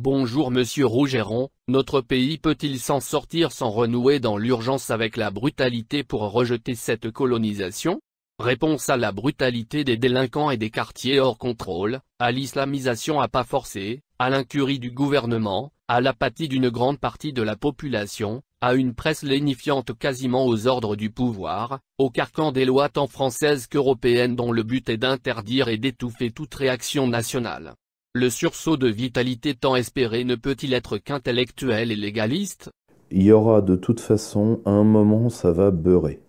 Bonjour Monsieur Rougeron, notre pays peut-il s'en sortir sans renouer dans l'urgence avec la brutalité pour rejeter cette colonisation? Réponse à la brutalité des délinquants et des quartiers hors contrôle, à l'islamisation à pas forcés, à l'incurie du gouvernement, à l'apathie d'une grande partie de la population, à une presse lénifiante quasiment aux ordres du pouvoir, au carcan des lois tant françaises qu'européennes dont le but est d'interdire et d'étouffer toute réaction nationale. Le sursaut de vitalité tant espéré ne peut-il être qu'intellectuel et légaliste? Il y aura de toute façon, à un moment, ça va beurrer.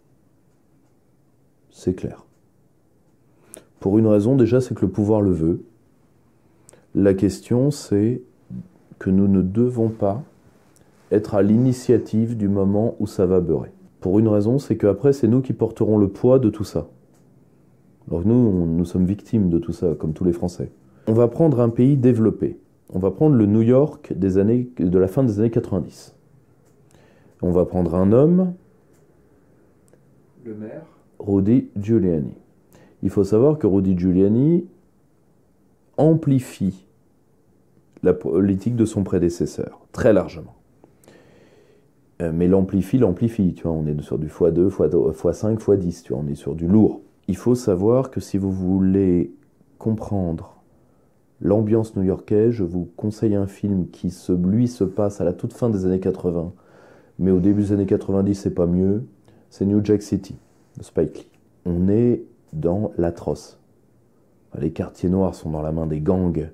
C'est clair. Pour une raison, déjà, c'est que le pouvoir le veut. La question, c'est que nous ne devons pas être à l'initiative du moment où ça va beurrer. Pour une raison, c'est qu'après, c'est nous qui porterons le poids de tout ça. Alors nous sommes victimes de tout ça, comme tous les Français. On va prendre un pays développé. On va prendre le New York de la fin des années 90. On va prendre un homme, le maire, Rudy Giuliani. Il faut savoir que Rudy Giuliani amplifie la politique de son prédécesseur, très largement. Mais l'amplifie, tu vois, on est sur du x2, x5, x10, tu vois, on est sur du lourd. Il faut savoir que si vous voulez comprendre l'ambiance new-yorkaise, je vous conseille un film qui, lui, se passe à la toute fin des années 80, mais au début des années 90, c'est pas mieux, c'est New Jack City, de Spike Lee. On est dans l'atroce. Les quartiers noirs sont dans la main des gangs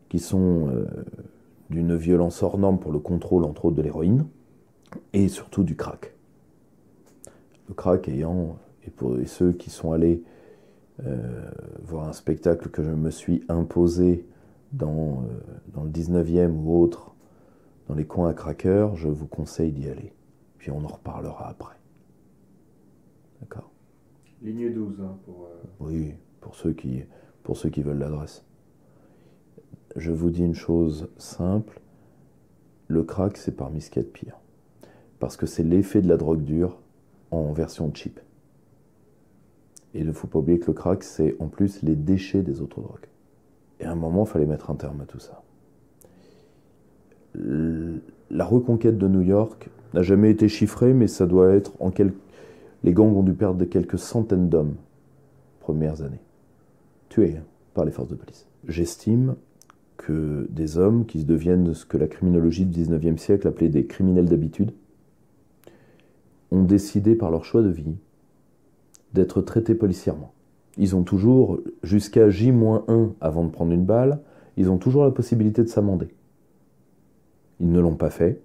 qui sont d'une violence hors norme pour le contrôle, entre autres, de l'héroïne, et surtout du crack. Le crack ayant, et ceux qui sont allés voir un spectacle que je me suis imposé dans le 19e ou autre, dans les coins à craqueurs, je vous conseille d'y aller. Puis on en reparlera après. D'accord? Ligne 12, hein, pour... Oui, pour ceux qui veulent l'adresse. Je vous dis une chose simple, le crack, c'est parmi ce qu'il y a de pire. Parce que c'est l'effet de la drogue dure en version cheap. Et il ne faut pas oublier que le crack, c'est en plus les déchets des autres drogues. Et à un moment, il fallait mettre un terme à tout ça. La reconquête de New York n'a jamais été chiffrée, mais ça doit être les gangs ont dû perdre quelques centaines d'hommes premières années, tués par les forces de police. J'estime que des hommes qui deviennent ce que la criminologie du 19e siècle appelait des criminels d'habitude ont décidé par leur choix de vie d'être traités policièrement. Ils ont toujours, jusqu'à J-1 avant de prendre une balle, ils ont toujours la possibilité de s'amender. Ils ne l'ont pas fait.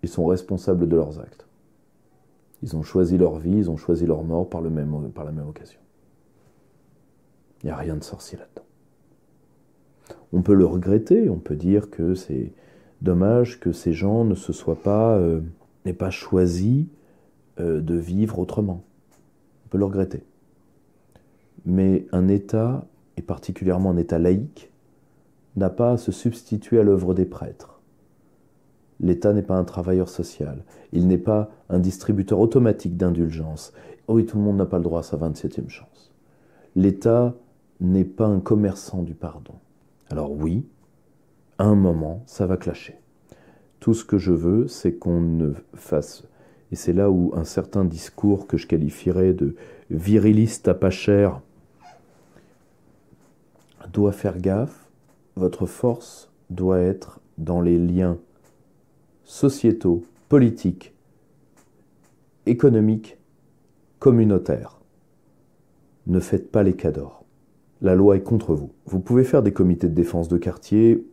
Ils sont responsables de leurs actes. Ils ont choisi leur vie, ils ont choisi leur mort par la même occasion. Il n'y a rien de sorcier là-dedans. On peut le regretter, on peut dire que c'est dommage que ces gens n'aient pas choisi de vivre autrement. On peut le regretter. Mais un État, et particulièrement un État laïque, n'a pas à se substituer à l'œuvre des prêtres. L'État n'est pas un travailleur social. Il n'est pas un distributeur automatique d'indulgence. Oui, tout le monde n'a pas le droit à sa 27e chance. L'État n'est pas un commerçant du pardon. Alors oui, à un moment, ça va clasher. Tout ce que je veux, c'est qu'on ne fasse... Et c'est là où un certain discours que je qualifierais de viriliste à pas cher doit faire gaffe. Votre force doit être dans les liens sociétaux, politiques, économiques, communautaires. Ne faites pas les cadors. La loi est contre vous. Vous pouvez faire des comités de défense de quartier.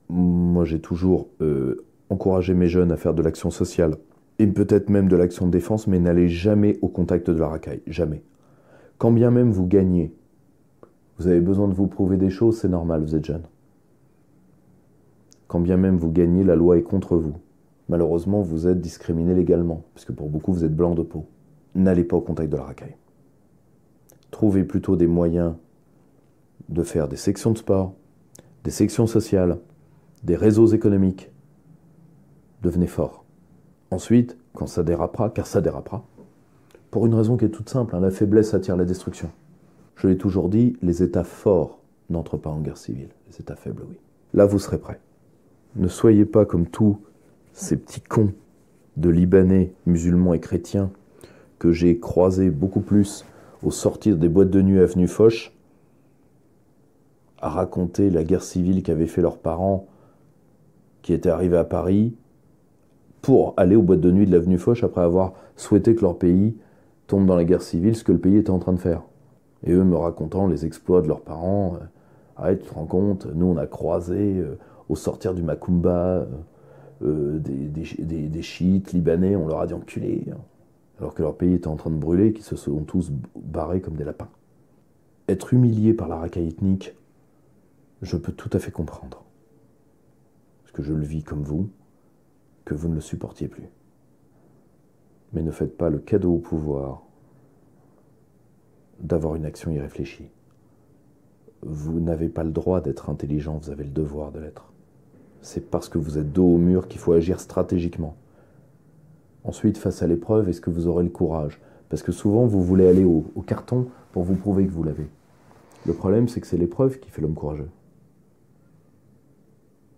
Moi, j'ai toujours encouragé mes jeunes à faire de l'action sociale et peut-être même de l'action de défense, mais n'allez jamais au contact de la racaille. Jamais. Quand bien même vous gagnez, vous avez besoin de vous prouver des choses, c'est normal, vous êtes jeune. Quand bien même vous gagnez, la loi est contre vous. Malheureusement, vous êtes discriminé légalement, puisque pour beaucoup, vous êtes blanc de peau. N'allez pas au contact de la racaille. Trouvez plutôt des moyens de faire des sections de sport, des sections sociales, des réseaux économiques. Devenez fort. Ensuite, quand ça dérapera, car ça dérapera, pour une raison qui est toute simple, la faiblesse attire la destruction. Je l'ai toujours dit, les États forts n'entrent pas en guerre civile. Les États faibles, oui. là vous serez prêts. Ne soyez pas comme tous ces petits cons de Libanais, musulmans et chrétiens que j'ai croisés beaucoup plus au sortir des boîtes de nuit avenue Foch, à raconter la guerre civile qu'avaient fait leurs parents qui étaient arrivés à Paris pour aller aux boîtes de nuit de l'avenue Foch après avoir souhaité que leur pays tombe dans la guerre civile, ce que le pays était en train de faire. Et eux me racontant les exploits de leurs parents. Arrête, tu te rends compte, nous on a croisé au sortir du Macumba des chiites libanais, on leur a dit enculés, alors que leur pays était en train de brûler et qu'ils se sont tous barrés comme des lapins. Être humilié par la racaille ethnique, je peux tout à fait comprendre. Parce que je le vis comme vous, que vous ne le supportiez plus. Mais ne faites pas le cadeau au pouvoir d'avoir une action irréfléchie. Vous n'avez pas le droit d'être intelligent, vous avez le devoir de l'être. C'est parce que vous êtes dos au mur qu'il faut agir stratégiquement. Ensuite, face à l'épreuve, est-ce que vous aurez le courage? Parce que souvent, vous voulez aller au carton pour vous prouver que vous l'avez. Le problème, c'est que c'est l'épreuve qui fait l'homme courageux.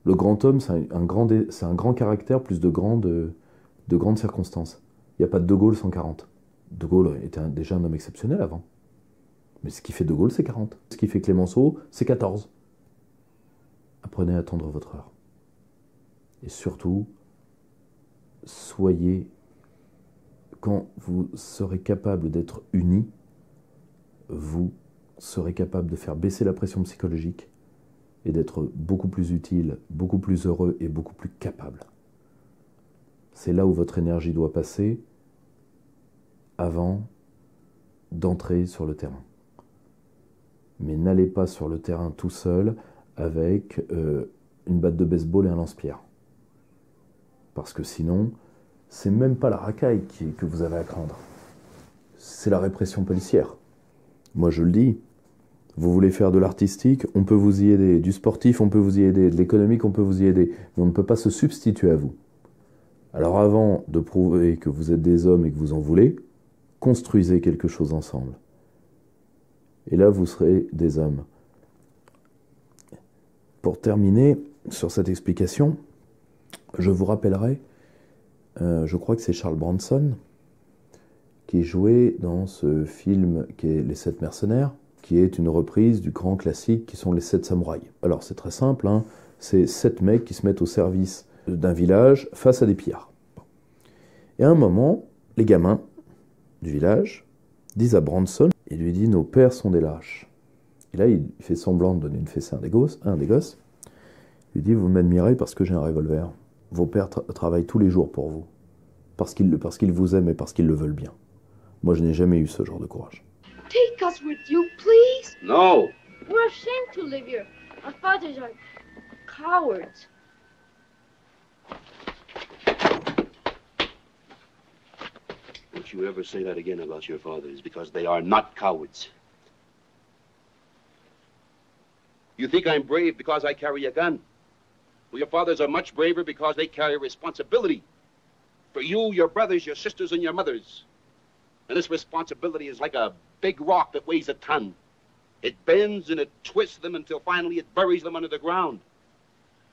Le grand homme, c'est un grand caractère plus de grandes circonstances. Il n'y a pas de Gaulle sans 40. De Gaulle était déjà un homme exceptionnel avant. Mais ce qui fait De Gaulle, c'est 40. Ce qui fait Clémenceau, c'est 14. Apprenez à attendre votre heure. Et surtout, soyez, quand vous serez capable d'être unis, vous serez capable de faire baisser la pression psychologique et d'être beaucoup plus utile, beaucoup plus heureux et beaucoup plus capable. C'est là où votre énergie doit passer avant d'entrer sur le terrain. Mais n'allez pas sur le terrain tout seul avec une batte de baseball et un lance-pierre. Parce que sinon, c'est même pas la racaille que vous avez à craindre. C'est la répression policière. Moi je le dis, vous voulez faire de l'artistique, on peut vous y aider. Du sportif, on peut vous y aider. De l'économique, on peut vous y aider. Mais on ne peut pas se substituer à vous. Alors avant de prouver que vous êtes des hommes et que vous en voulez, construisez quelque chose ensemble. Et là, vous serez des hommes. Pour terminer sur cette explication, je vous rappellerai, je crois que c'est Charles Bronson, qui jouait dans ce film qui est Les 7 mercenaires, qui est une reprise du grand classique qui sont les 7 samouraïs. Alors c'est très simple, hein, c'est 7 mecs qui se mettent au service d'un village face à des pillards. Et à un moment, les gamins du village disent à Bronson, il lui dit « Nos pères sont des lâches ». Et là, il fait semblant de donner une fessée à un des gosses. Il lui dit « Vous m'admirez parce que j'ai un revolver. Vos pères travaillent tous les jours pour vous. Parce qu'ils vous aiment et parce qu'ils le veulent bien. Moi, je n'ai jamais eu ce genre de courage. » Take us with you, please. No. We're ashamed to live here. Our fathers are cowards. Don't you ever say that again about your fathers, because they are not cowards. You think I'm brave because I carry a gun? Well, your fathers are much braver because they carry responsibility. For you, your brothers, your sisters, and your mothers. And this responsibility is like a big rock that weighs a ton. It bends and it twists them until finally it buries them under the ground.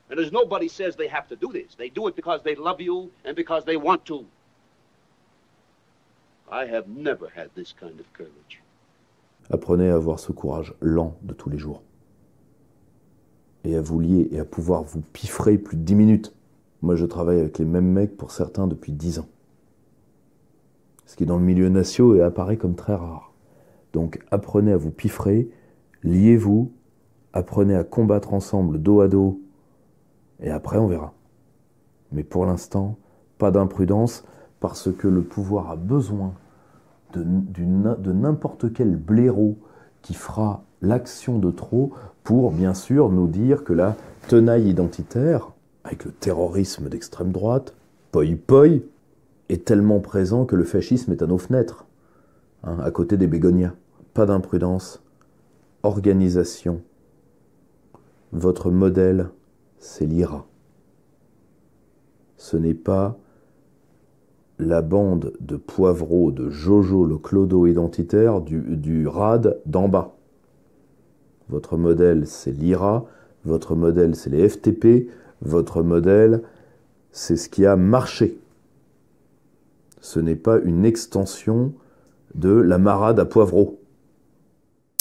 And as nobody says they have to do this, they do it because they love you and because they want to. I have never had this kind of courage. Apprenez à avoir ce courage lent de tous les jours. Et à vous lier et à pouvoir vous piffrer plus de 10 minutes. Moi, je travaille avec les mêmes mecs pour certains depuis 10 ans. Ce qui dans le milieu national apparaît comme très rare. Donc apprenez à vous piffrer, liez-vous, apprenez à combattre ensemble dos à dos, et après on verra. Mais pour l'instant, pas d'imprudence, parce que le pouvoir a besoin de n'importe quel blaireau qui fera l'action de trop pour, bien sûr, nous dire que la tenaille identitaire, avec le terrorisme d'extrême droite, poi, est tellement présent que le fascisme est à nos fenêtres, hein, à côté des bégonias. Pas d'imprudence, organisation. Votre modèle, c'est l'IRA. Ce n'est pas la bande de Poivreau, de Jojo, le clodo identitaire du RAD d'en bas. Votre modèle, c'est l'IRA. Votre modèle, c'est les FTP. Votre modèle, c'est ce qui a marché. Ce n'est pas une extension de la marade à poivreau.